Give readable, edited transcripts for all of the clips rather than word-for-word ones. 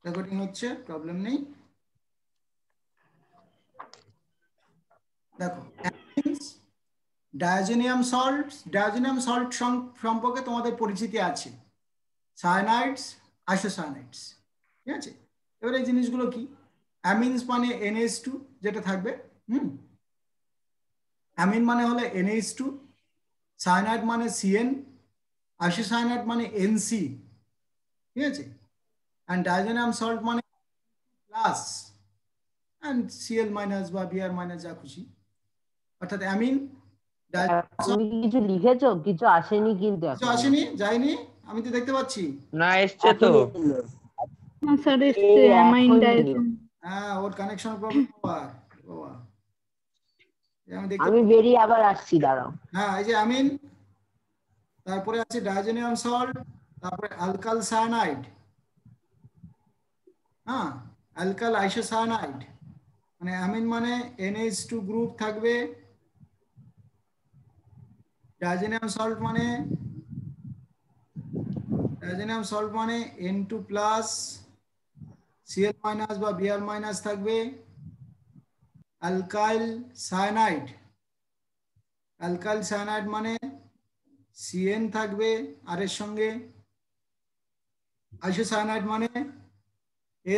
Recording হচ্ছে, problem নেই। দেখো ডায়োজেনিয়াম সল্ট সম্পর্কে তোমাদের পরিচিতি আছে, সায়ানাইডস, আইসোসায়ানাইডস, ঠিক আছে। এবার এই জিনিসগুলো কি, অ্যামিনস মানে NH2 যেটা থাকবে, অ্যামিন মানে হলো NH2, সায়ানাইড মানে CN, আইসোসায়ানাইড মানে NC, ঠিক আছে। অ্যান্ড ডায়োজেনিয়াম সল্ট মানে প্লাস অ্যান্ড Cl মাইনাস বা Br মাইনাস যা খুশি, অর্থাৎ অ্যামিন। তুমি কি কিছু লিখেছো? কিছু আসেনি কিন্তু কিছু এখনো। আসেনি, যায়নি, আমি তো দেখতে পাচ্ছি। না, এসছে তো। স্যার এসছে অ্যামাইন ডায়োজেন। হ্যাঁ, ওর কানেকশন প্রবলেম বাবা। আমি দেখতে, আমি বেরিয়ে আবার আসছি, দাঁড়াও। হ্যাঁ এই যে অ্যামিন, তারপরে আছে ডায়োজেনিয়াম সল্ট, তারপরে অ্যালকাল সায়ানাইড, হ্যাঁ অ্যালকাল আইসোসায়ানাইড, মানে অ্যামিন মানে NH2 গ্রুপ থাকবে, ডায়োজেনিয়াম সল্ট মানে N2 প্লাস Cl মাইনাস বা Br মাইনাস থাকবে, অ্যালকাইল সায়ানাইড মানে CN থাকবে আর এর সঙ্গে, আইসোসায়ানাইড মানে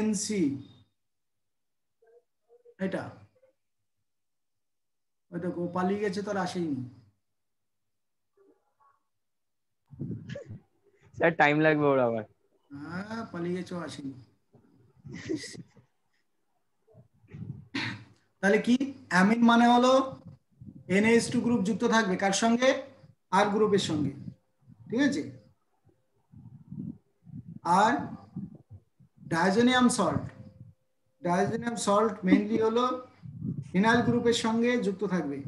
NC, এটা ওইটা পালিয়ে গেছে, তোর আসেইনি। স্যার টাইম লাগবে ওর আবার। হ্যাঁ পালিয়ে গেছে, আসেনি। তাহলে কি, অ্যামিন মানে হলো NH2 গ্রুপ যুক্ত থাকবে কার সঙ্গে, আর গ্রুপের সঙ্গে, ঠিক আছে। আর ডায়োজেনিয়াম সল্ট মেইনলি হলো ফিনাইল গ্রুপের সঙ্গে যুক্ত থাকবে,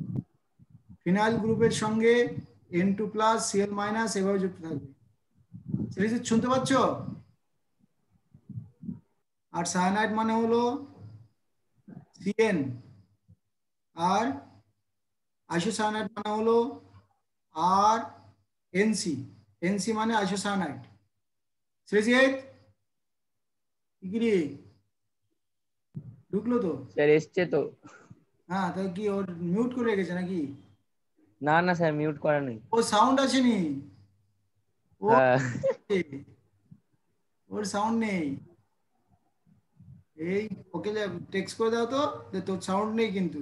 ফিনাইল গ্রুপের সঙ্গে N2 প্লাস Cl মাইনাস এভাবে যুক্ত থাকবে। সিরিজ শুনতে পাচ্ছ? আর সায়ানাইড মানে হলো CN, আর আইসোসায়ানাইড মানে হলো আর NC মানে আইসোসায়ানাইড। সৃজিত কি রে, ঢুকলো তো? স্যার এসছে তো। হ্যাঁ, তো কি ওর মিউট করে রেখেছে নাকি? না না স্যার, মিউট করা নেই। ও সাউন্ড আসেনি, ও হ্যাঁ। ওর সাউন্ড নেই। এই ওকে টেক্সট করে দাও তো যে তোর সাউন্ড নেই কিন্তু।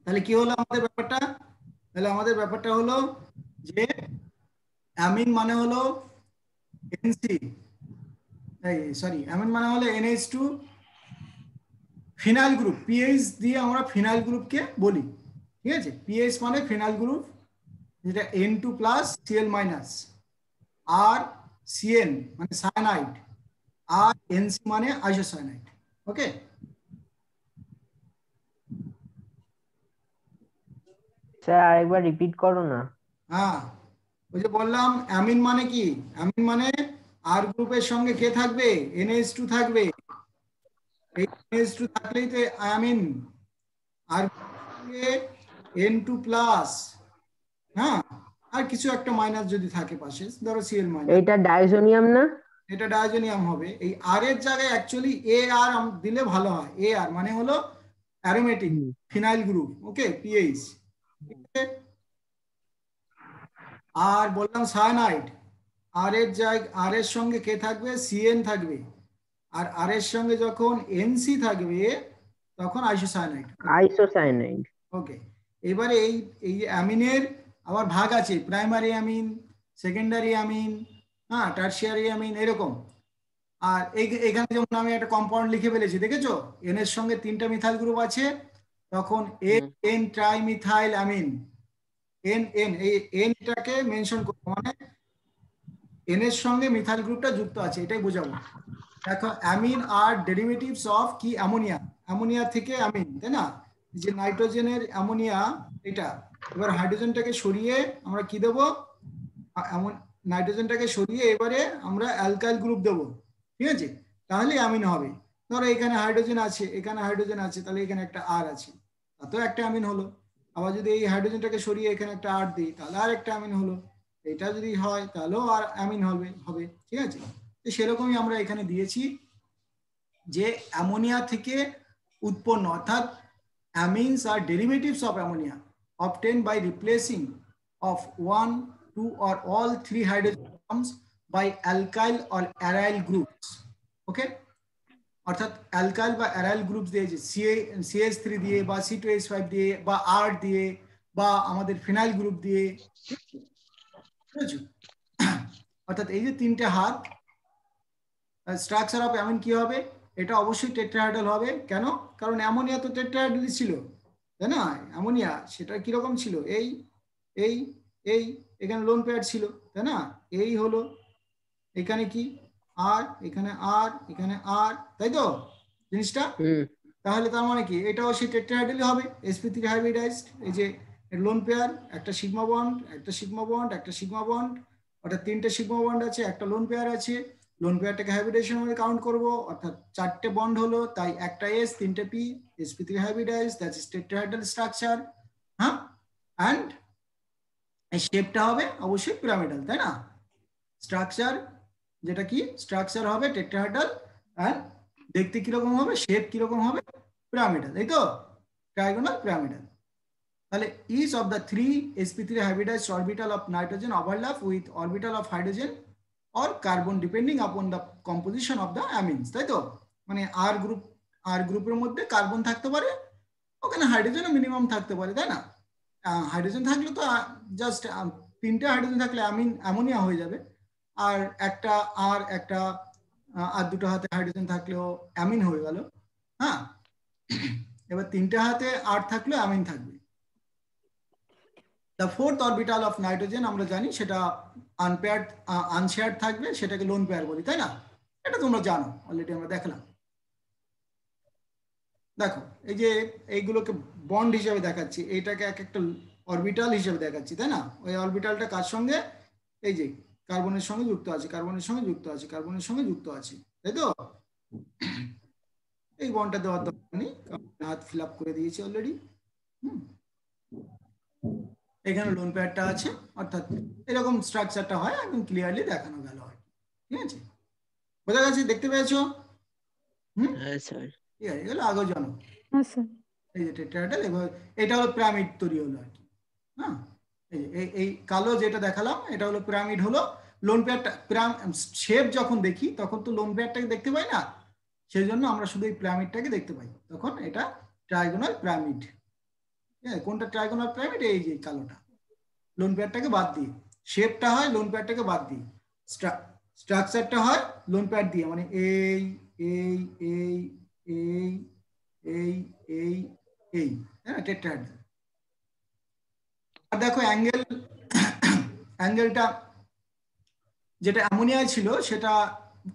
তাহলে কি হলো আমাদের ব্যাপারটা, তাহলে আমাদের ব্যাপারটা হলো যে অ্যামিন মানে হলো NC, অ্যামিন মানে হলো NH2 ফিনাইল গ্রুপ, PH দিয়ে আমরা ফিনাইল গ্রুপকে বলি, ঠিক আছে। PH মানে ফিনাইল গ্রুপ, যেটা N2 প্লাস Cl মাইনাস, আর CN মানে সায়ানাইড, আর NC মানে আইসোসায়ানাইড। ওকে, স্যার আরেকবার রিপিট করো না। হ্যাঁ ওই যে বললাম অ্যামিন মানে কি, অ্যামিন মানে আর গ্রুপের সঙ্গে কে থাকবে, NH2 থাকবে, এই NH2 থাকলেই তো অ্যামিন। আর N2 প্লাস, হ্যাঁ আর কিছু একটা মাইনাস যদি থাকে পাশে, ধরো Cl মাইনাস, এটা ডায়োজেনিয়াম না? এটা ডায়োজেনিয়াম হবে। এই আর এর জায়গায় অ্যাকচুয়ালি AR দিলে ভালো হয়, AR মানে হলো অ্যারোমেটিক ফিনাইল গ্রুপ, ওকে PH। আর বললাম সায়ানাইড, আর এর জায়গায় আর এর সঙ্গে কে থাকবে, CN থাকবে, আর আর এর সঙ্গে যখন NC থাকবে তখন আইসোসায়ানাইড। ওকে। এবারে এই এই অ্যামিনের আবার ভাগ আছে, প্রাইমারি অ্যামিন, সেকেন্ডারি অ্যামিন, হ্যাঁ টারশিয়ারি অ্যামিন, এরকম। আর এখানে যেমন আমি একটা কম্পাউন্ড লিখে ফেলেছি, দেখেছো N এর সঙ্গে 3টা মিথাইল গ্রুপ আছে, তখন N ট্রাইমিথাইল অ্যামিন, এই এনটাকে মেনশন করবো, মানে N এর সঙ্গে মিথাইল গ্রুপটা যুক্ত আছে, এটাই বোঝাবো। দেখো অ্যামিন আর ডেরিভেটিভস অফ কি, অ্যামোনিয়া থেকে অ্যামিন, তাই না, যে নাইট্রোজেনের অ্যামোনিয়া এটা। এবার হাইড্রোজেনটাকে সরিয়ে আমরা কি দেবো, নাইট্রোজেনটাকে সরিয়ে এবারে আমরা অ্যালকাইল গ্রুপ দেবো, ঠিক আছে, তাহলে অ্যামিন হবে। ধরো এখানে হাইড্রোজেন আছে, এখানে হাইড্রোজেন আছে, তাহলে এখানে একটা আর আছে, তাতেও একটা অ্যামিন হলো। আবার যদি এই হাইড্রোজেনটাকে সরিয়ে এখানে একটা আর দিই, তাহলে আর একটা অ্যামিন হলো। এটা যদি হয় তাহলেও আর অ্যামিন হবে, ঠিক আছে। তো সেরকমই আমরা এখানে দিয়েছি যে অ্যামোনিয়া থেকে উৎপন্ন অর্থাৎ অ্যামিনস আর derivatives of ammonia obtained by replacing of 1, 2 or all 3 hydrogen atoms by alkyl or aryl groups. Okay, অর্থাৎ অ্যালকাইল বা অ্যারাইল গ্রুপ দিয়ে যে CH3 দিয়ে বা C2H5 দিয়ে বা R দিয়ে বা আমাদের ফিনাইল গ্রুপ দিয়ে, বুঝেছো? অর্থাৎ এই যে তিনটে হাত, স্ট্রাকচার অফ অ্যামিন কি হবে? এটা অবশ্যই টেট্রাহাইড্রাল হবে। কেন? কারণ অ্যামোনিয়া তো টেট্রাহাইড্রালই ছিল, তাই না? অ্যামোনিয়া সেটা কিরকম ছিল? এই এই এই এখানে লোন পেয়ার ছিল, তাই না? এই হলো, এখানে কি আর, এখানে আর, এখানে আর, তাই তো জিনিসটা? তাহলে তার মানে কি এটাও সেই টেট্রাহাইড্রালই হবে, sp3 হাইব্রিডাইজড। এই যে লোন পেয়ার, একটা সিগমা বন্ড, একটা সিগমা বন্ড, একটা সিগমা বন্ড, অর্থাৎ তিনটে সিগমা বন্ড আছে, একটা লোন পেয়ার আছে। লোন পেয়ারটাকে হাইব্রিডাইজেশন মধ্যে কাউন্ট করব, অর্থাৎ চারটে বন্ড হলো, তাই একটা S, তিনটে P, sp3 hybridised, that is tetrahedral structure. হ্যাঁ, অ্যান্ড এই শেপটা হবে অবশ্যই পিরামিডাল, তাই না? স্ট্রাকচার যেটা কি স্ট্রাকচার হবে টেট্রাহাইড্রাল, আর দেখতে কিরকম হবে, শেপ কিরকম হবে, পিরামিডাল, তাই তো? ট্রায়াগোনাল পিরামিডাল। তাহলে each of the 3 sp3 hybridized orbital of nitrogen overlap with orbital of hydrogen or carbon depending upon the composition of the amines, তাই তো? মানে আর গ্রুপের মধ্যে কার্বন থাকতে পারে, ওখানে হাইড্রোজেনও মিনিমাম থাকতে পারে, তাই না? হাইড্রোজেন থাকলে তো জাস্ট তিনটে হাইড্রোজেন থাকলে অ্যামোনিয়া হয়ে যাবে, আর একটা আর দুটো হাতে হাইড্রোজেন থাকলেও অ্যামিন হয়ে গেল। হ্যাঁ, এবার তিনটে হাতে আর থাকলেও অ্যামিন থাকবে। The fourth orbital of nitrogen আমরা জানি সেটা আনশেয়ার্ড থাকবে, সেটাকে লোন পেয়ার বলি, তাই না? এটা তোমরা জানো, অলরেডি আমরা দেখলাম। দেখো এই যে এইগুলোকে বন্ড হিসেবে দেখাচ্ছি, এইটাকে এক একটা অরবিটাল হিসেবে দেখাচ্ছি, তাই না? ওই অরবিটালটা কার সঙ্গে? এই যে কার্বনের সঙ্গে যুক্ত আছে, কার্বনের সঙ্গে যুক্ত আছে, কার্বনের সঙ্গে যুক্ত আছে, তাই তো? এই বন্ডটা দেওয়ার দরকার নেই, হাত ফিল আপ করে দিয়েছি অলরেডি। এখানে লোন পেয়ারটা আছে, অর্থাৎ এরকম স্ট্রাকচারটা হয়, একদম ক্লিয়ারলি দেখানো গেল, হয়। ঠিক আছে, বোঝা গেছে? দেখতে পেয়েছো? হ্যাঁ স্যার। ঠিক আছে, এগুলো আগেও জানো। হ্যাঁ স্যার। এই যে টেট্রাহাইড্রাল, এটা হলো পিরামিড তৈরি হলো আর কি। হ্যাঁ, এই কালো যেটা দেখালাম এটা হলো পিরামিড হলো। লোন পেয়ারটা শেপ যখন দেখি তখন তো লোন পেয়ারটাকে দেখতে পাই না, সেই জন্য আমরা শুধু এই পিরামিডটাকে দেখতে পাই, তখন এটা ট্রায়াগোনাল পিরামিড। হ্যাঁ, কোনটা ট্রায়াগোনাল পিরামিড? এই যে কালোটা, লোন পেয়ারটাকে বাদ দিয়ে। শেপটা হয় লোন পেয়ারটাকে বাদ দিয়ে, স্ট্রাকচারটা হয় লোন পেয়ার দিয়ে, মানে এই এই এই এই এই এই এই, হ্যাঁ, টেট্রাহাইড্রাল। আর দেখো অ্যাঙ্গেলটা যেটা অ্যামোনিয়া ছিল সেটা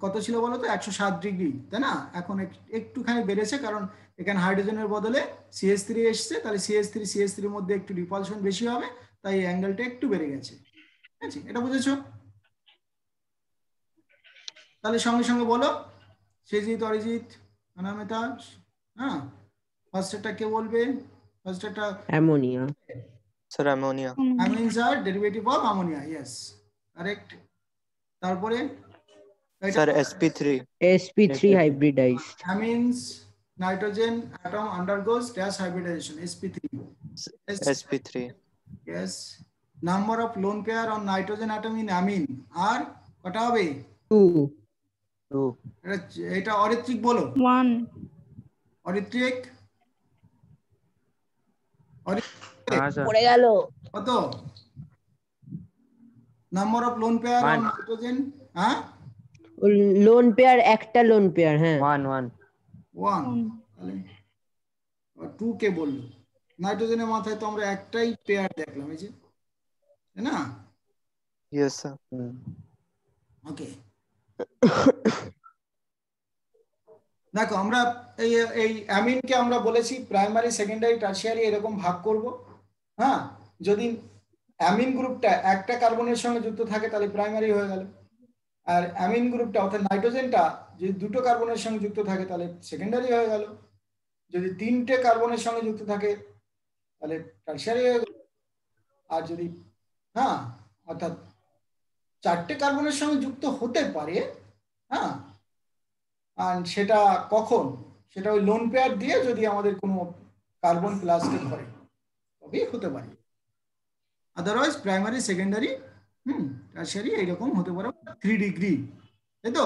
কত ছিল বলো তো? 107 ডিগ্রি, তাই না? এখন একটুখানি বেড়েছে, কারণ এখানে হাইড্রোজেনের বদলে CH3 এসছে, তাহলে CH3 মধ্যে একটু রিপালশন বেশি হবে, তাই অ্যাঙ্গেলটা একটু বেড়ে গেছে। ঠিক আছে, এটা বুঝেছো? তাহলে সঙ্গে সঙ্গে বলো, সেজিৎ, অরিজিৎ, অনামিতা। হ্যাঁ, ফার্স্টটা কে বলবে? ফার্স্টটা অ্যামোনিয়া স্যার, অ্যামোনিয়া। অ্যামিনস আর derivative of ammonia, yes, correct. তারপরে sir, sp3 hybridized amines nitrogen atom undergoes dash hybridization, sp3. Yes, number of lone pair on nitrogen atom in amine are কত হবে? 2 এটা অরিত্রিক বলো, 1 অরিত্রিক হ্যাঁ স্যার। পড়ে গেল। কত number of lone pair on nitrogen? হ্যাঁ, লোন পেয়ার, একটা লোন পেয়ার। হ্যাঁ, 1 1। তাহলে 2 কে বললো? নাইট্রোজেনের মাথায় তো আমরা একটাই পেয়ার দেখলাম, এই যে, তাই না? Yes sir. ওকে, দেখো আমরা এই অ্যামিনকে আমরা বলেছি প্রাইমারি, সেকেন্ডারি, টারশিয়ারি এরকম ভাগ করব। হ্যাঁ, যদি অ্যামিন গ্রুপটা একটা কার্বনের সঙ্গে যুক্ত থাকে তাহলে প্রাইমারি হয়ে গেল, আর অ্যামিন গ্রুপটা অর্থাৎ নাইট্রোজেনটা যদি দুটো কার্বনের সঙ্গে যুক্ত থাকে তাহলে সেকেন্ডারি হয়ে গেল, যদি তিনটে কার্বনের সঙ্গে যুক্ত থাকে তাহলে টারশিয়ারি হয়ে গেল, আর যদি অর্থাৎ চারটে কার্বনের সঙ্গে যুক্ত হতে পারে হ্যাঁ, আর সেটা কখন, সেটা ওই লোন পেয়ার দিয়ে যদি আমাদের কোনো কার্বন প্লাসকে ধরে তবেই হতে পারে, আদারওয়াইজ প্রাইমারি সেকেন্ডারি টারশিয়ারি এইরকম হতে পারে 3 ডিগ্রি, তাই তো?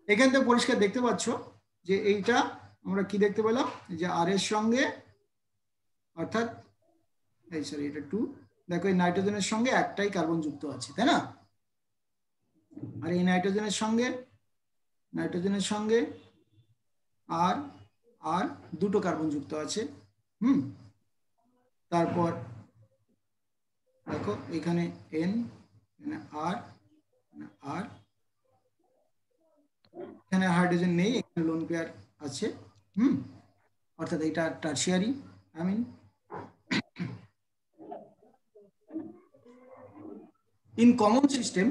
এখান থেকে পরিষ্কার দেখতে পাচ্ছ যে এইটা আমরা কি দেখতে পেলাম, যে আর এর সঙ্গে অর্থাৎ এই সরি এটা 2, দেখো এই নাইট্রোজেনের সঙ্গে একটাই কার্বন যুক্ত আছে, তাই না? আর এই নাইট্রোজেনের সঙ্গে আর আর দুটো কার্বন যুক্ত আছে। তারপর দেখো এখানে N, এখানে R, আর এখানে হাইড্রোজেন নেই, এখানে লোন পেয়ার আছে। অর্থাৎ এটা tertiary amine. In common system,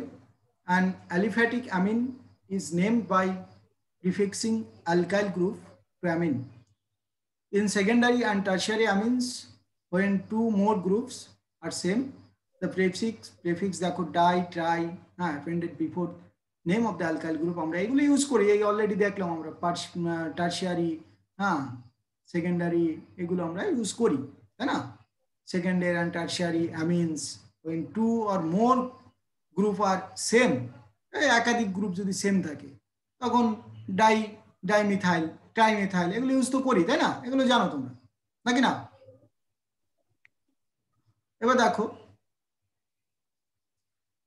an aliphatic amine is named by prefixing alkyl group to amine. In secondary and tertiary amines, when two more groups are same, the prefix that could di, tri, appended before name of the alkyl group. আমরা এগুলো use করি, এই already দেখলাম আমরা tertiary, secondary এগুলো আমরা use করি, তাই না? Secondary and tertiary amines, when two or more group are same, একাধিক গ্রুপ যদি সেম থাকে তখন ডাইমিথাইল, ট্রাইমিথাইল এগুলো ইউজ তো করি, তাই না? এগুলো জানো তোমরা নাকি না? এবার দেখো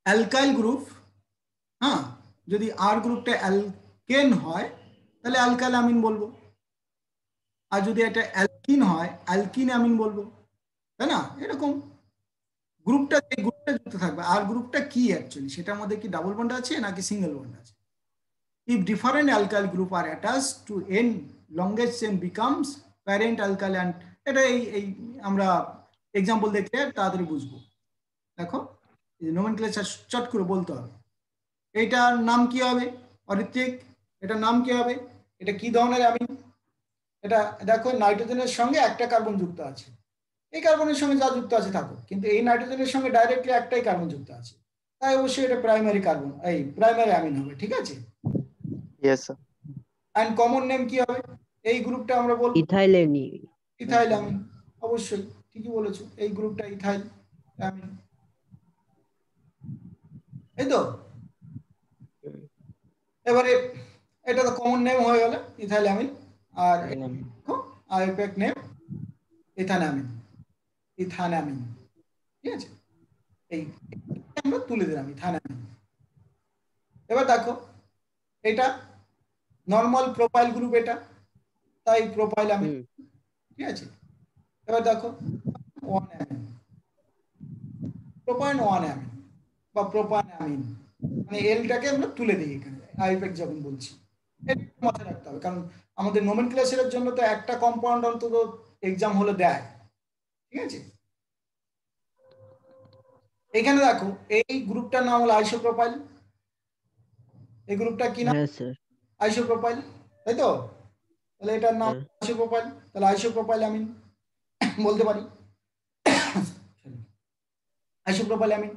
অ্যালকাইল গ্রুপ, যদি আর গ্রুপটা অ্যালকেন হয় তাহলে অ্যালকাইল অ্যামিন বলবো, আর যদি এটা অ্যালকিন হয় অ্যালকিন অ্যামিন বলবো, তাই না? এরকম গ্রুপটা যুক্ত থাকবে। আর গ্রুপটা কি অ্যাকচুয়ালি, সেটার মধ্যে কি ডাবল বন্ড আছে নাকি সিঙ্গেল বন্ড আছে? If different alkyl group are attached to N, longest chain becomes parent alkyl, and এটা এই আমরা এক্সাম্পল দেখলে তাড়াতাড়ি বুঝবো। দেখো এই নোমেনক্লেচার চট করে বলতে হবে। এইটার নাম কি হবে অরিত্রিক? এটার নাম কি হবে? এটা কি ধরনের অ্যামিন? এটা দেখো নাইট্রোজেনের সঙ্গে একটা কার্বন যুক্ত আছে, এই কার্বনের সঙ্গে যা যুক্ত আছে থাকুক, কিন্তু এই নাইট্রোজেনের সঙ্গে ডাইরেক্টলি একটাই কার্বন যুক্ত আছে, তাই অবশ্যই এটা প্রাইমারি কার্বন, এই প্রাইমারি অ্যামিন হবে, ঠিক আছে? Yes, sir. And common name কি হবে? এই গ্রুপটা আমরা বলবো ইথাইল অ্যামিন। অবশ্যই ঠিকই বলেছো, এই গ্রুপটা ইথাইল অ্যামিন, এই তো। এবারে এটা তো কমন নেম হয়ে গেল ইথাইল অ্যামিন, আর আইউপ্যাক নেম ইথানামিন, ঠিক আছে? এই আমরা তুলে দিলাম ইথানামিন। এবার দেখো এটা নরমাল প্রোপাইল গ্রুপ, এটা তাই প্রোপাইল অ্যামিন, ঠিক আছে? এবার দেখো 1 অ্যামিন, প্রোপাইন 1 অ্যামিন বা প্রোপান অ্যামিন, মানে এলটাকে আমরা তুলে দিই এখানে আইউপ্যাক যখন বলছি, এটা মাথায় রাখতে হবে, কারণ আমাদের নোমেনক্লেচারের জন্য তো একটা কম্পাউন্ড অন্তত এক্সাম হলে দেয়, ঠিক আছে? এখানে দেখো এই গ্রুপটার নাম হলো আইসোপ্রোপাইল, এই গ্রুপটা কি নাম? আইসোপ্রোপাইল, তাই তো? তাহলে এটার নাম আইসোপ্রোপাইল, তাহলে আইসোপ্রোপাইল অ্যামিন বলতে পারি, আইসোপ্রোপাইল অ্যামিন।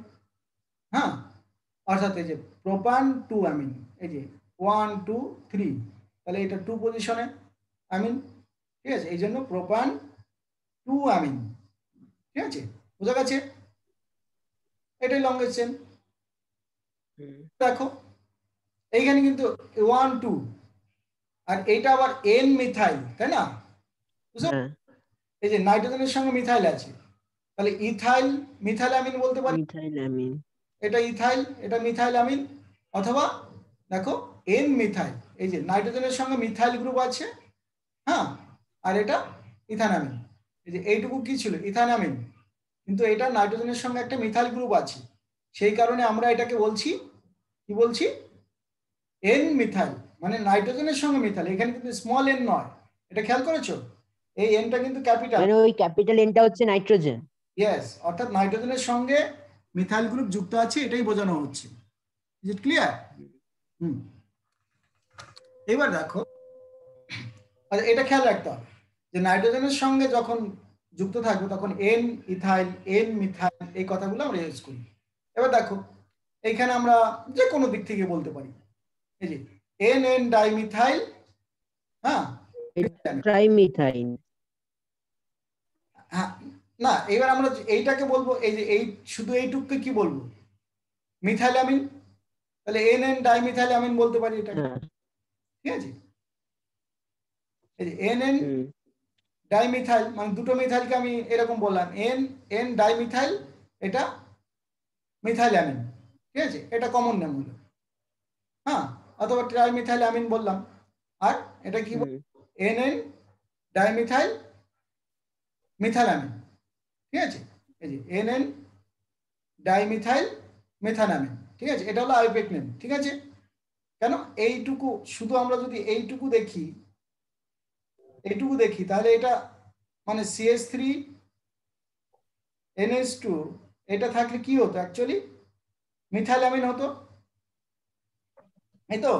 অর্থাৎ এই যে প্রোপান 2 অ্যামিন, এই যে 1 2 3, তাহলে এটা 2 পজিশনে অ্যামিন, ঠিক আছে? এই জন্য প্রোপান 2 অ্যামিন, ঠিক আছে? বোঝা গেছে? এটাই লংগেস্ট চেন। দেখো এইখানে কিন্তু 1 2, আর এইটা আবার এন মিথাইল, তাই না? এই যে নাইট্রোজেনের সঙ্গে মিথাইল আছে, তাহলে মিথাইল অ্যামিন বলতে পারি, এটা ইথাইল, এটা মিথাইল অ্যামিন, অথবা দেখো এন মিথাইল, এই যে নাইট্রোজেনের সঙ্গে মিথাইল গ্রুপ আছে, আর এটা ইথানামিন, এই যে এইটুকু কি ছিল ইথানামিন, কিন্তু এটা নাইট্রোজেনের সঙ্গে একটা মিথাইল গ্রুপ আছে, সেই কারণে আমরা এটাকে বলছি কি বলছি এন মিথাইল, মানে নাইট্রোজেনের সঙ্গে মিথাইল। এখানে কিন্তু স্মল এন নয়, এটা খেয়াল করেছো? এই এনটা কিন্তু ক্যাপিটাল, মানে ওই ক্যাপিটাল এনটা হচ্ছে নাইট্রোজেন। ইয়েস, অর্থাৎ নাইট্রোজেনের সঙ্গে মিথাইল গ্রুপ যুক্ত আছে, এটাই বোঝানো হচ্ছে। Is it clear? এবার দেখো, আচ্ছা এটা খেয়াল রাখতে হবে যে নাইট্রোজেনের সঙ্গে যখন যুক্ত থাকবে তখন এন ইথাইল, এন মিথাইল, এই কথাগুলো আমরা ইউজ করি। এবার দেখো এইখানে আমরা যে কোনো দিক থেকে বলতে পারি, এই যে NN ডাইমিথাইল, হ্যাঁ ট্রাইমিথাইল। হ্যাঁ না, এবার আমরা এইটাকে বলবো, এই যে এই শুধু এইটুকুকে কি বলবো, মিথাইলামিন। তাহলে NN ডাইমিথাইলামিন বলতে পারি এটা, ঠিক আছে। এই যে NN ডাইমিথাইল মানে দুটো মিথাইলকে আমি এরকম বললাম, N ডাইমিথাইল, এটা মিথাইলামিন, ঠিক আছে, এটা কমন নাম হলো, হ্যাঁ। অথবা ট্রাইমিথাইল অ্যামিন বললাম। আর এটা কি NN ডাইমিথাইল মিথাইলামিন, ঠিক আছে। এই যে NN ডাইমিথাইল মিথাইলামিন, ঠিক আছে, এটা হলো আইউপ্যাক নেম, ঠিক আছে। কেন এইটুকু শুধু আমরা যদি এইটুকু দেখি তাহলে এটা মানে CH3 NH2 এটা থাকলে কি হতো, অ্যাকচুয়ালি মিথাইলামিন হতো, এই তো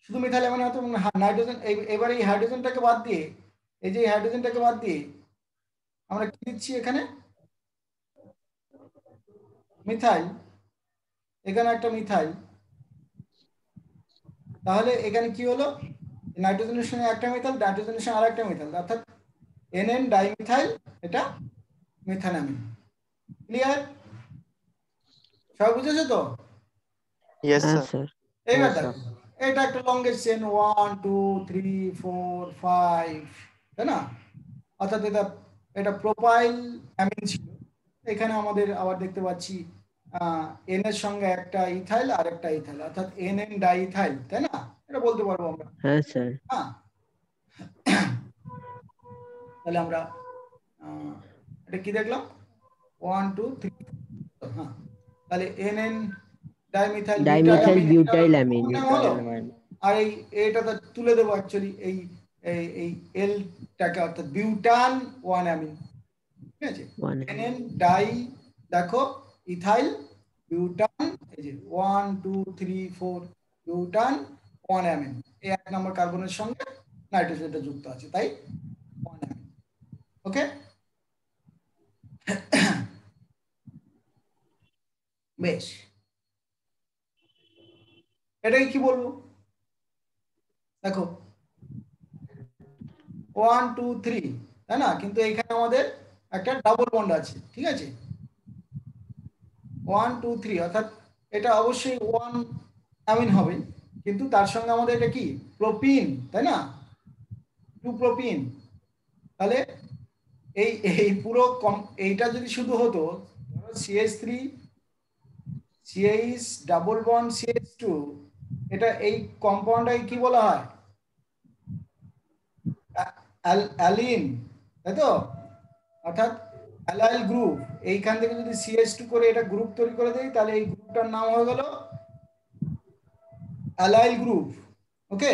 শুধু মিথাইলামিন হতো। নাইট্রোজেন, এবার এই হাইড্রোজেনটাকে বাদ দিয়ে, এই যে হাইড্রোজেনটাকে বাদ দিয়ে আমরা কি দিচ্ছি এখানে, মিথাইল, এখানে একটা মিথাইল, তাহলে এখানে কি হলো, নাইট্রোজেনের সঙ্গে একটা মিথাইল, নাইট্রোজেনের সঙ্গে আরেকটা মিথাইল, অর্থাৎ NN ডাইমিথাইল, এটা মিথাইলামিন। ক্লিয়ার? সব বুঝেছো তো? Yes, sir. এইবার দেখো, এটা একটা লংগেস্ট চেন, 1 2 3 4 5, তাই না? অর্থাৎ এটা প্রোপাইল অ্যামিন ছিল। এখানে আমাদের আবার দেখতে পাচ্ছি N এর সঙ্গে একটা ইথাইল আর একটা ইথাইল, অর্থাৎ NN ডাইইথাইল, তাই না? এটা বলতে পারবো আমরা। হ্যাঁ স্যার। হ্যাঁ, তাহলে আমরা এটা কি দেখলাম, 1 2 3, হ্যাঁ। তাহলে NN ডাইমিথাইল বিউটাইলামিন হলো। আর এই এটাতে তুলে দেবো অ্যাকচুয়ালি এই এই এলটাকে, অর্থাৎ বিউটান 1 অ্যামিন, ঠিক আছে। NN ডাই, দেখো ইথাইল বিউটান, এই যে 1 2 3 4 বিউটান 1 অ্যামিন, এই 1 নম্বর কার্বনের সঙ্গে নাইট্রোজেনটা যুক্ত আছে, তাই 1 অ্যামিন। ওকে, বেশ, এটাকে কি বলবো, দেখো 1 2 3, তাই না? কিন্তু এখানে আমাদের একটা ডাবল বন্ড আছে, ঠিক আছে, 1 2 3, অর্থাৎ এটা অবশ্যই 1 অ্যামিন হবে, কিন্তু তার সঙ্গে আমাদের এটা কি প্রোপিন, তাই না, 2 প্রোপিন। তাহলে এই এই পুরো এইটা যদি শুধু হতো CH3 CH double bond CH2, এটা এই কম্পাউন্ডটাকে কি বলা হয়, অ্যালিন, তাই তো, অর্থাৎ অ্যালাইল গ্রুপ। এইখান থেকে যদি CH2 করে এটা গ্রুপ তৈরি করে দেই, তাহলে এই গ্রুপটার নাম হয়ে গেল অ্যালাইল গ্রুপ। ওকে,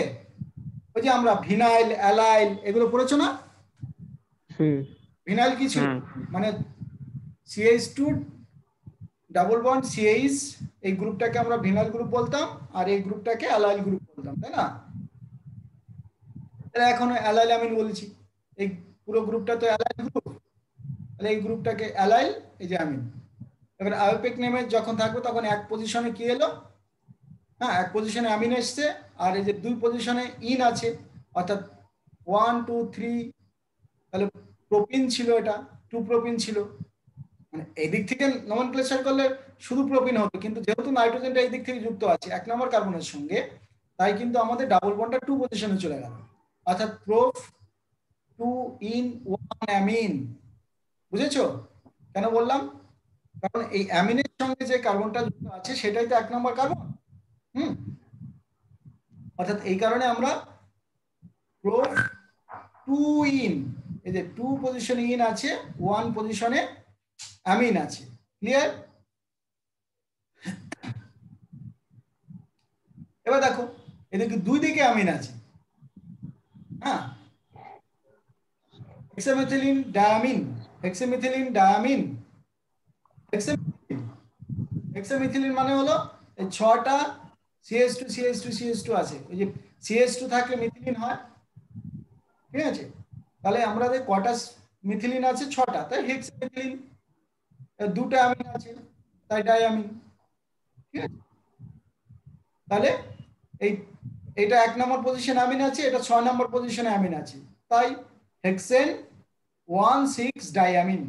ওই যে আমরা ভিনাইল, অ্যালাইল এগুলো পড়েছো না? ভিনাইল কি ছিল, মানে CH2 ডাবল বন্ড CH, এই গ্রুপটাকে আমরা ভিনাইল গ্রুপ বলতাম, আর এই গ্রুপটাকে অ্যালাইল গ্রুপ বলতাম, তাই না? এখন অ্যালাইল অ্যামিন বলেছি, এই পুরো গ্রুপটা তো অ্যালাইল গ্রুপ, তাহলে এই গ্রুপটাকে অ্যালাইল, এই যে অ্যামিন। এবার আইউপ্যাক নেমে যখন থাকবে তখন এক পজিশনে কি এলো, হ্যাঁ, এক পজিশনে অ্যামিন এসছে, আর এই যে 2 পজিশনে ইন আছে, অর্থাৎ 1 2 3, তাহলে প্রোপিন ছিল, এটা 2 প্রোপিন ছিল। মানে এই দিক থেকে নমেনক্লেচার করলে শুধু প্রোপিন হতো, কিন্তু যেহেতু নাইট্রোজেনটা এই দিক থেকে যুক্ত আছে 1 নম্বর কার্বনের সঙ্গে, তাই কিন্তু আমাদের ডাবল বন্ডটা 2 পজিশনে চলে গেল, অর্থাৎ প্রোপ 2 in 1 অ্যামিন। বুঝেছো কেন বললাম? কারণ এই অ্যামিনের সঙ্গে যে কার্বনটা যুক্ত আছে সেটাই তো 1 নম্বর কার্বন। অর্থাৎ এই কারণে আমরা প্রোপ 2 in, এই যে 2 পজিশনে ইন আছে, 1 পজিশনে অ্যামিন আছে। ক্লিয়ার? এবার দেখো এদিকে 2 দিকে অ্যামিন আছে, হ্যাঁ, হেক্সামেথিলিন ডায়ামিন, হেক্সামেথিলিন ডায়ামিন, হেক্সামেথিলিন মানে হলো এই 6টা CH2 CH2 CH2 আছে। ওই যে CH2 থাকলে মিথিলিন হয়, ঠিক আছে। তাহলে আমাদের কটা মিথিলিন আছে, 6টা, তাই হেক্সামেথিলিন। 2টা অ্যামিন আছে, তাই ডায়ামিন, ঠিক আছে। তাহলে এই এটা 1 নম্বর পজিশনে অ্যামিন আছে, এটা 6 নম্বর পজিশনে অ্যামিন আছে, তাই হেক্সেন 1,6 ডাইঅ্যামিন।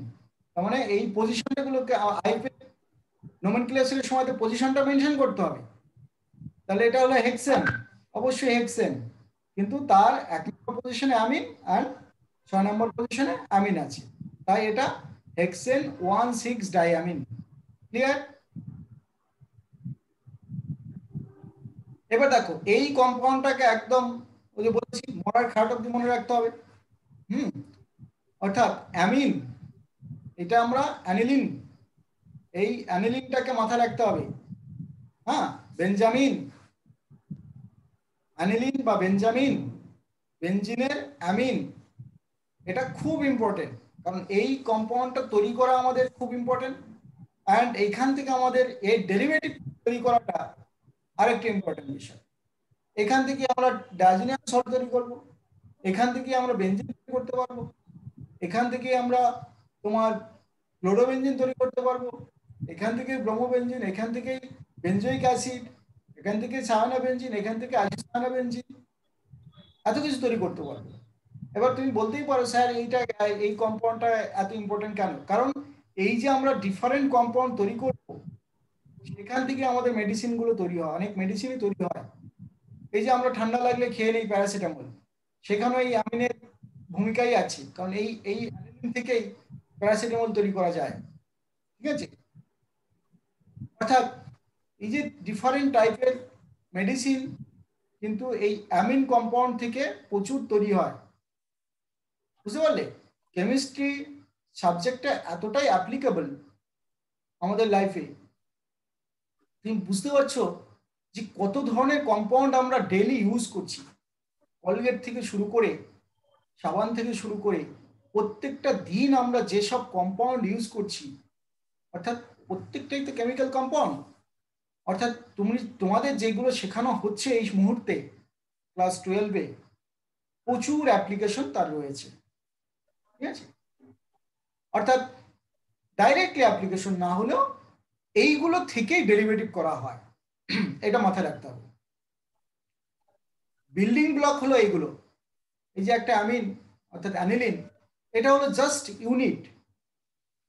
তার মানে এই পজিশনগুলোকে আইপি নোমেনক্লেচারের সময় তো পজিশনটা মেনশন করতে হবে। তাহলে এটা হলো হেক্সেন, অবশ্যই হেক্সেন, কিন্তু তার 1 নম্বর পজিশনে অ্যামিন আর 6 নম্বর পজিশনে অ্যামিন আছে, তাই এটা হেক্সেন 1,6 ডাইঅ্যামিন। ক্লিয়ার? এবার দেখো এই কম্পাউন্ডটাকে একদম ওই যে বলেছি মরার খাট অব্দি মনে রাখতে হবে। অর্থাৎ অ্যামিন, এটা আমরা অ্যানিলিন, এই অ্যানিলিনটাকে মাথায় রাখতে হবে। হ্যাঁ, বেঞ্জামিন, অ্যানিলিন বা বেঞ্জামিন, বেঞ্জিনের অ্যামিন, এটা খুব ইম্পর্টেন্ট, কারণ এই কম্পাউন্ডটা তৈরি করা আমাদের খুব ইম্পর্টেন্ট, অ্যান্ড এইখান থেকে আমাদের এর ডেরিভেটিভ তৈরি করাটা আরেকটি ইম্পর্টেন্ট বিষয়। এখান থেকে আমরা ডাইজিনিয়াম সল্ট তৈরি করবো, এখান থেকে আমরা বেঞ্জিন তৈরি করতে পারবো, এখান থেকে আমরা তোমার ক্লোরোবেঞ্জিন তৈরি করতে পারবো, এখান থেকে ব্রোমোবেঞ্জিন, এখান থেকে বেঞ্জোইক অ্যাসিড, এখান থেকে সায়ানোবেঞ্জিন, এখান থেকে আইসোসায়ানোবেঞ্জিন, এত কিছু তৈরি করতে পারবো। এবার তুমি বলতেই পারো স্যার এইটা এই কম্পাউন্ডটা এত ইম্পর্টেন্ট কেন? কারণ এই যে আমরা ডিফারেন্ট কম্পাউন্ড তৈরি করব, সেখান থেকে আমাদের মেডিসিন গুলো তৈরি হয়, অনেক মেডিসিনই তৈরি হয়। এই যে আমরা ঠান্ডা লাগলে খেয়ে নেই প্যারাসিটামল, সেখানেও এই অ্যামিনের ভূমিকাই আছে, কারণ এই এই অ্যামিন থেকেই প্যারাসিটামল তৈরি করা যায়। ঠিক আছে? অর্থাৎ এই যে ডিফারেন্ট টাইপের মেডিসিন কিন্তু এই অ্যামিন কম্পাউন্ড থেকে প্রচুর তৈরি হয়। বুঝতে পারলে? কেমিস্ট্রি সাবজেক্টটা এতটাই অ্যাপ্লিকেবল আমাদের লাইফে, তুমি বুঝতে পারছো যে কত ধরনের কম্পাউন্ড আমরা ডেইলি ইউজ করছি, কলগেট থেকে শুরু করে সাবান থেকে শুরু করে প্রত্যেকটা দিন আমরা যেসব কম্পাউন্ড ইউজ করছি, অর্থাৎ প্রত্যেকটাই তো কেমিক্যাল কম্পাউন্ড। অর্থাৎ তোমাদের যেগুলো শেখানো হচ্ছে এই মুহূর্তে ক্লাস 12-এ, প্রচুর অ্যাপ্লিকেশন তার রয়েছে। ঠিক আছে? অর্থাৎ ডাইরেক্টলি অ্যাপ্লিকেশন না হলেও এইগুলো থেকেই ডেরিভেটিভ করা হয়, এটা মাথায় রাখতে হবে। বিল্ডিং ব্লক হলো এইগুলো। এই যে একটা অ্যামিন অর্থাৎ অ্যানিলিন, এটা হলো জাস্ট ইউনিট।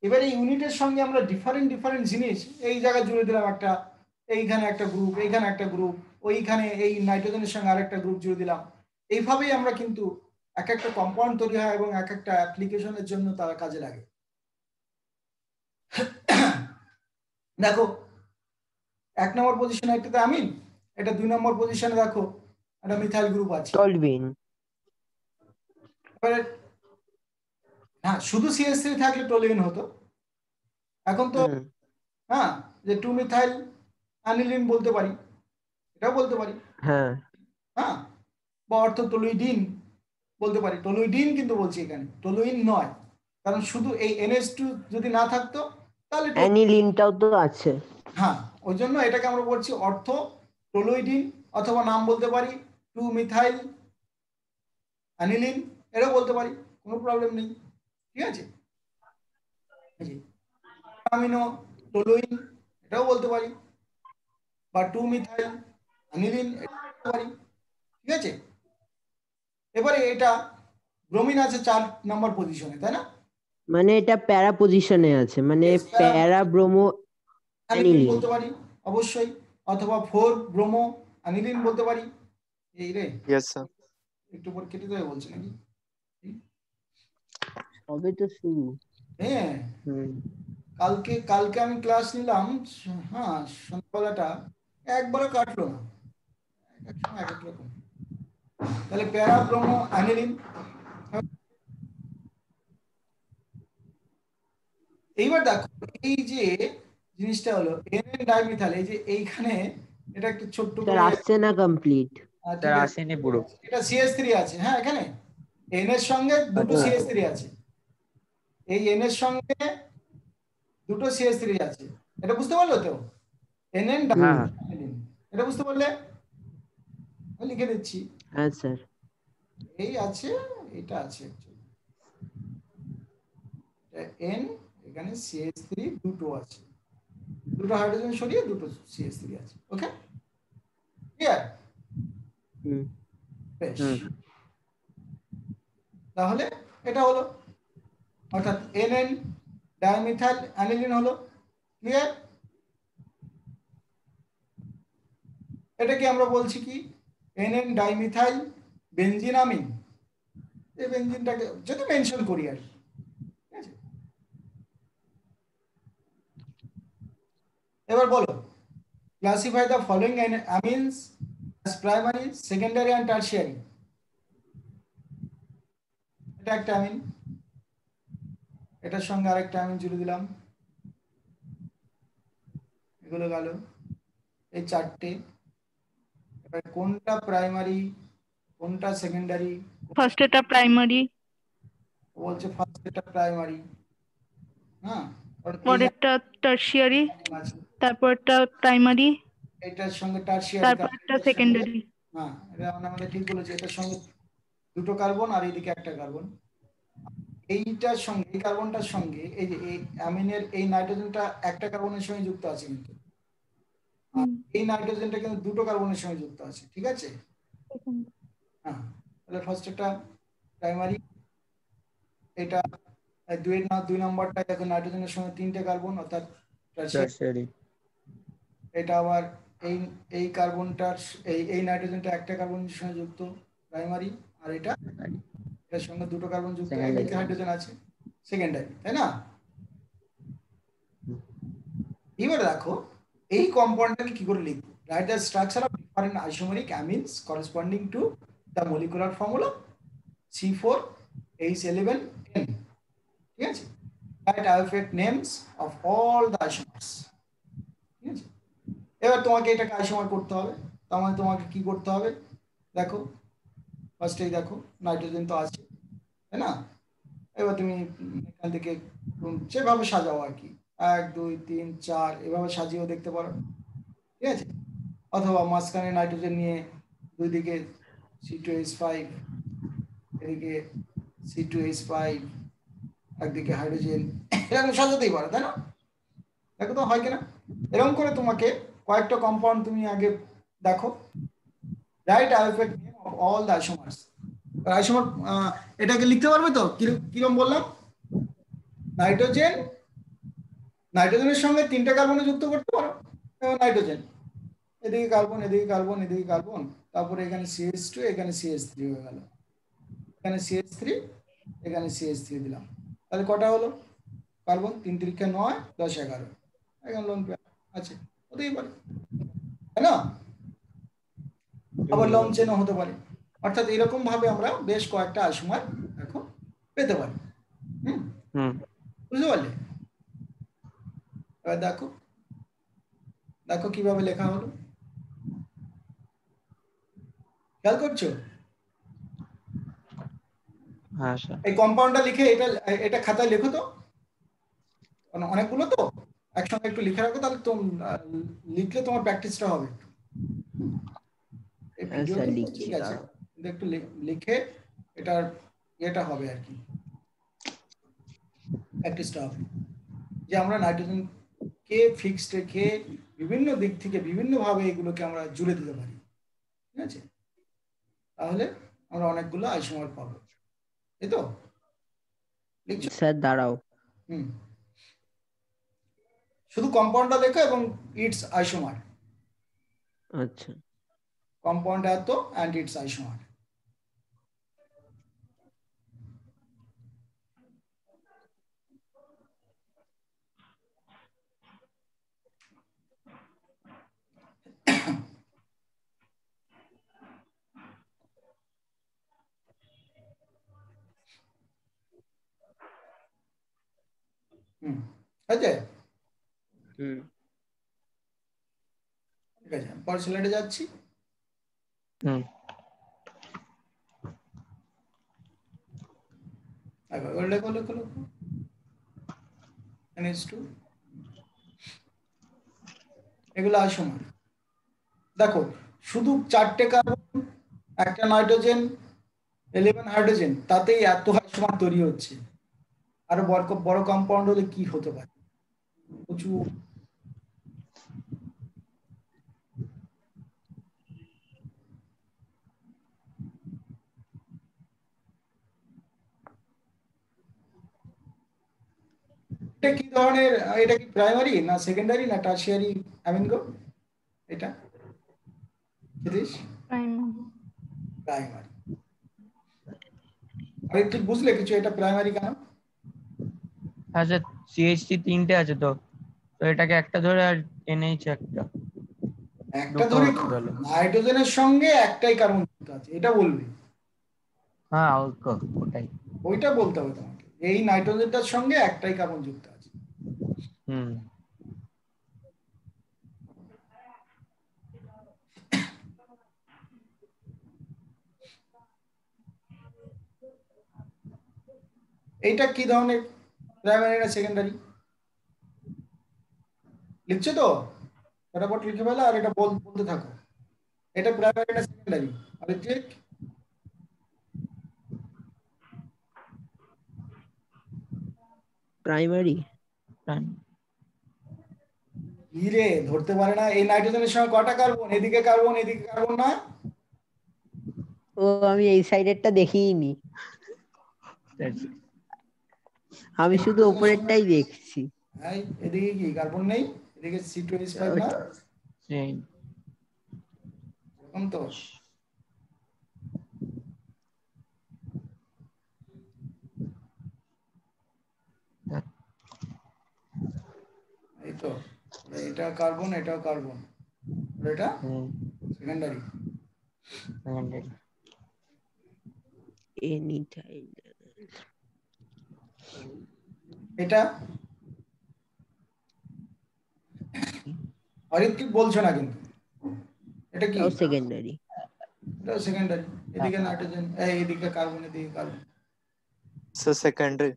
এবার এই ইউনিটের সঙ্গে আমরা ডিফারেন্ট ডিফারেন্ট জিনিস এই জায়গায় জুড়ে দিলাম, একটা এইখানে একটা গ্রুপ, এইখানে একটা গ্রুপ, ওইখানে এই নাইট্রোজেনের সঙ্গে আরেকটা গ্রুপ জুড়ে দিলাম। এইভাবেই আমরা কিন্তু এক একটা কম্পাউন্ড তৈরি হয় এবং এক একটা অ্যাপ্লিকেশনের জন্য তারা কাজে লাগে। দেখো 1 নম্বর পজিশনে একটাতে অ্যামিন, এটা 2 নম্বর পজিশনে দেখো একটা মিথাইল গ্রুপ আছে। টলবিন। হ্যাঁ, শুধু CH3 থাকলে টলুইন হতো, এখন তো হ্যাঁ যে 2 মিথাইল অ্যানিলিন বলতে পারি, এটাও বলতে পারি। হ্যাঁ হ্যাঁ, বা অর্থোটলুইডিন বলতে পারি। টলুইডিন কিন্তু বলছি এখানে, টলুইন নয়, কারণ শুধু এই NH2 যদি না থাকতো তাহলে অ্যানিলিনটাও তো আছে। হ্যাঁ, ওই জন্য এটাকে আমরা বলছি অর্থোটলুইডিন, অথবা নাম বলতে পারি 2 মিথাইল অ্যানিলিন, এটাও বলতে পারি, কোনো প্রবলেম নেই। ঠিক আছে? অ্যামিনো টলুইন এটাও বলতে পারি, বা 2 মিথাইল অ্যানিলিন এটাও বলতে পারি। ঠিক আছে? এবারে এটা ব্রোমিন আছে 4 নম্বর পজিশনে, তাই না? মানে এটা প্যারা পজিশনে আছে, মানে প্যারা ব্রোমো অ্যানিলিন বলতে পারি অবশ্যই, অথবা 4 ব্রোমো অ্যানিলিন বলতে পারি। এই রে, Yes, sir. একটু পর কেটে দেবে বলছে নাকি? সবে তো শুরু। হ্যাঁ, কালকে আমি ক্লাস নিলাম, হ্যাঁ সন্ধ্যাবেলাটা একবারও কাটলো না, এক সময় এক এক রকম। তাহলে প্যারা ব্রোমো অ্যানিলিন। এইবার দেখো এই যে জিনিসটা হলো NN ডাইমিথাইল, এই যে এইখানে এটা একটু ছোট্ট করে আসছে না কমপ্লিট। স্যার আসেনি পুরো। এটা CH3 আছে, হ্যাঁ এখানে N এর সঙ্গে দুটো CH3 আছে, এই N এর সঙ্গে দুটো CH3 আছে, এটা বুঝতে পারলো তো? NN ডাইমিথাইল, এটা বুঝতে পারলে? আমি লিখে দিচ্ছি। হ্যাঁ স্যার। এই আছে, এটা আছে N, এখানে CH3 দুটো আছে, দুটো হাইড্রোজেন সরিয়ে দুটো CH3 আছে। ওকে, ক্লিয়ার? হুম বেশ, হুম তাহলে এটা হলো, অর্থাৎ এনএন ডাইমিথাইল অ্যানিলিন হলো। ক্লিয়ার? এটাকে আমরা বলছি কি, এনএন ডাইমিথাইল বেনজিনামিন। এই বেনজিনটাকে যদি মেনশন করি আর কি, ঠিক আছে? এবার বলো, classify the following amines as primary, secondary and tertiary. এটা একটা অ্যামিন, এটার সঙ্গে আরেকটা অ্যামিন জুড়ে দিলাম, এগুলো গেল এই চারটে। এবার কোনটা প্রাইমারি, কোনটা সেকেন্ডারি? ফার্স্ট এটা প্রাইমারি, বলছে ফার্স্ট এটা প্রাইমারি, হ্যাঁ, কারণ এই পরেরটা টার্সিয়ারি, আছে, তারপরটা প্রাইমারি, এটার সঙ্গে টারশিয়ারি, তারপরটা সেকেন্ডারি। হ্যাঁ এটা আমাদের ঠিক বলেছে, এটার সঙ্গে দুটো কার্বন আর এইদিকে একটা কার্বন। এইটার সঙ্গে এই কার্বনটার সঙ্গে এই যে এই অ্যামিনের এই নাইট্রোজেনটা একটা কার্বনের সঙ্গে যুক্ত আছে কিন্তু, আর এই নাইট্রোজেনটা কিন্তু দুটো কার্বনের সঙ্গে যুক্ত আছে, ঠিক আছে? হ্যাঁ, তাহলে ফার্স্ট এটা প্রাইমারি, এটা দুই নম্বরটা দেখো নাইট্রোজেনের সঙ্গে তিনটে কার্বন অর্থাৎ টারশিয়ারি। টারশিয়ারি। এটা আবার এই এই কার্বনটার এই নাইট্রোজেনটা একটা কার্বনের সঙ্গে যুক্ত, প্রাইমারি, আর এটার সঙ্গে দুটো কার্বন যুক্ত, একদিকে হাইড্রোজেন আছে, সেকেন্ডারি, তাই না? এবার দেখো এই কম্পাউন্ডটাকে কি করে লিখবো। Write the structure of different isomeric amines corresponding to the molecular formula C4H11N, ঠিক আছে? Write isomeric names of all the isomers, ঠিক আছে? এবার তোমাকে এটাকে আইসোমার করতে হবে, তার মানে তোমাকে কি করতে হবে, দেখো ফার্স্টেই দেখো নাইট্রোজেন তো আছে, তাই না? এবার তুমি এখান থেকে যেভাবে সাজাও আর কি, 1 2 3 4 এভাবে সাজিয়েও দেখতে পারো, ঠিক আছে? অথবা মাঝখানে নাইট্রোজেন নিয়ে দুই দিকে C2H5, এদিকে C2H5, একদিকে হাইড্রোজেন, এরকম সাজাতেই পারো, তাই না? দেখো তো হয় কিনা। এরকম করে তোমাকে কয়েকটা কম্পাউন্ড তুমি আগে দেখো, write alphabet name of all the isomers. Isomer এটাকে লিখতে পারবে তো, কিরকম বললাম, নাইট্রোজেন, নাইট্রোজেনের সঙ্গে তিনটে কার্বনে যুক্ত করতে পারো, নাইট্রোজেন এদিকে কার্বন, এদিকে কার্বন, এদিকে কার্বন, তারপরে এখানে CH2, এখানে CH3 হয়ে গেল, এখানে CH3, এখানে CH3 দিলাম, তাহলে কটা হলো কার্বন, 3 3 9 10 11, এখানে লোন পেয়ার আছে, হতেই পারে, তাই না? আবার লং চেনও হতে পারে। অর্থাৎ এরকম ভাবে আমরা বেশ কয়েকটা আইসোমার এখন পেতে পারি। বুঝতে পারলে? এবার দেখো, দেখো কিভাবে লেখা হলো, খেয়াল করছো? হ্যাঁ স্যার। এই কম্পাউন্ডটা লিখে এটা খাতায় লেখো তো, অনেকগুলো তো একসঙ্গে একটু লিখে রাখো, তাহলে লিখলে তোমার প্র্যাকটিসটা হবে। এই ভিডিও ঠিক আছে, কিন্তু একটু লিখে এটার ইয়েটা হবে আর কি, প্র্যাকটিসটা হবে, যে আমরা নাইট্রোজেন কে ফিক্সড রেখে বিভিন্ন দিক থেকে বিভিন্ন ভাবে এগুলোকে আমরা জুড়ে দিতে পারি, ঠিক আছে? তাহলে আমরা অনেকগুলো আইসোমার পাবো, এই তো লিখছো? স্যার দাঁড়াও, শুধু কম্পাউন্ডটা লেখো এবং ইটস আইসোমার, আচ্ছা কম্পাউন্ড এত অ্যান্ড ইটস আইসোমার। আছে, ঠিক আছে, পরের স্লাইডে যাচ্ছি। লেখো লেখো লেখো, NH2, এগুলো আইসোমার। দেখো শুধু 4টে কার্বন, একটা নাইট্রোজেন, 11 হাইড্রোজেন, তাতেই এত আইসোমার তৈরি হচ্ছে। আরো বড় কম্পাউন্ড হলে কি হতে পারে, প্রচুর। এটা কি ধরনের, এটা কি প্রাইমারি না সেকেন্ডারি না টারশিয়ারি অ্যামিন গো? এটা ক্ষিতীশ প্রাইমারি। আর একটু বুঝলে কিছু এটা প্রাইমারি কেন? হ্যাঁ স্যার, সিএইচসি 3টে আছে তো এটাকে একটা ধরে আর এনএইচ একটা একটা ধরে নাইট্রোজেনের সঙ্গে একটাই কার্বন যুক্ত আছে এটা বলবি। হ্যাঁ ওটাই ওইটা বলতে হবে তোমাকে, এই নাইট্রোজেনটার সঙ্গে একটাই কার্বন যুক্ত আছে। হুম। এইটা কি ধরনের, প্রাইমারি না সেকেন্ডারি? লিখছো তো ফটাফট লিখে ফেলো আর এটা বলতে থাকো। এটা প্রাইমারি না সেকেন্ডারি? ঠিক প্রাইমারি। রে ধরতে পারে না, এই নাইট্রোজেনের সঙ্গে কটা কার্বন, এদিকে কার্বন এদিকে কার্বন না? ও আমি এই সাইডেরটা দেখিনি, আমি শুধু উপরেরটাই দেখছি। এদিকে কি কার্বন নেই, এদিকে C2H5 না এরকম তো। এই তো এটা কার্বন এটাও কার্বন, এটা সেকেন্ডারি। এটা অরিত কি বলছো না কিন্তু, এটা কি? সেকেন্ডারি। এটাও সেকেন্ডারি, এদিকে নাইট্রোজেন এদিকে কার্বন এদিকে carbon. So secondary.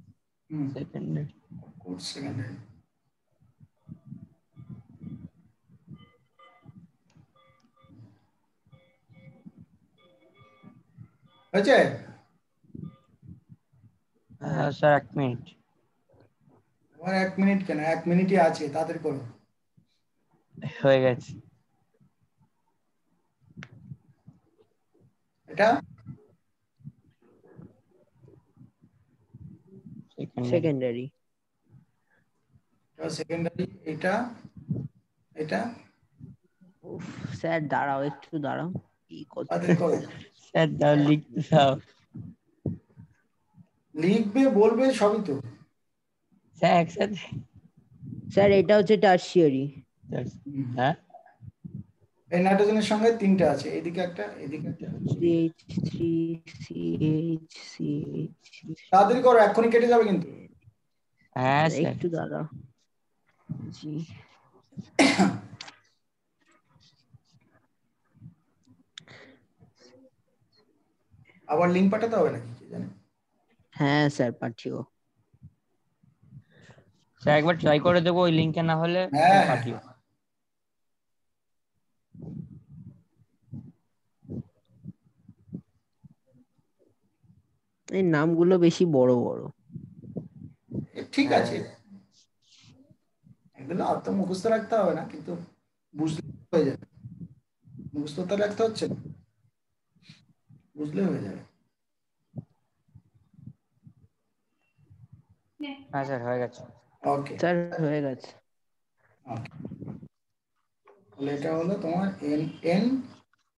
Secondary. Code secondary. হয়েছে? হ্যাঁ স্যার 1 মিনিট। আমার 1 মিনিট কেন, 1 মিনিটই আছে, তাড়াতাড়ি করো। হয়ে গেছে। এটা সেকেন্ডারি। সেকেন্ডারি। এটা এটা স্যার দাঁড়াও একটু দাঁড়াও, কি করতে তাড়াতাড়ি করো। স্যার দাও লিখতে দাও। লিখবে বলবে সবই তো স্যার একসাথে। স্যার এটা হচ্ছে টারশিয়ারি। হ্যাঁ এই নাইট্রোজেনের সঙ্গে 3টে আছে, এদিকে একটা এদিকে একটা। তাড়াতাড়ি করো, এক্ষুনি কেটে যাবে কিন্তু। হ্যাঁ একটু দাঁড়াও। জি আবার লিংক পাঠাতে হবে নাকি কি জানি। হ্যাঁ স্যার পাঠিও। স্যার একবার ট্রাই করে দেবো, ওই লিংকে না হলে পাঠিও। এই নামগুলো বেশি বড় বড়। ঠিক আছে, এগুলো অত মুখস্থ রাখতে হবে না, কিন্তু বুঝলে হয়ে যাবে। মুখস্থ তো রাখতে হচ্ছে না, বুঝলে হয়ে যাবে। হ্যাঁ স্যার হয়ে গেছে। ওকে স্যার হয়ে গেছে। ওকে, তাহলে এটা হলো তোমার এন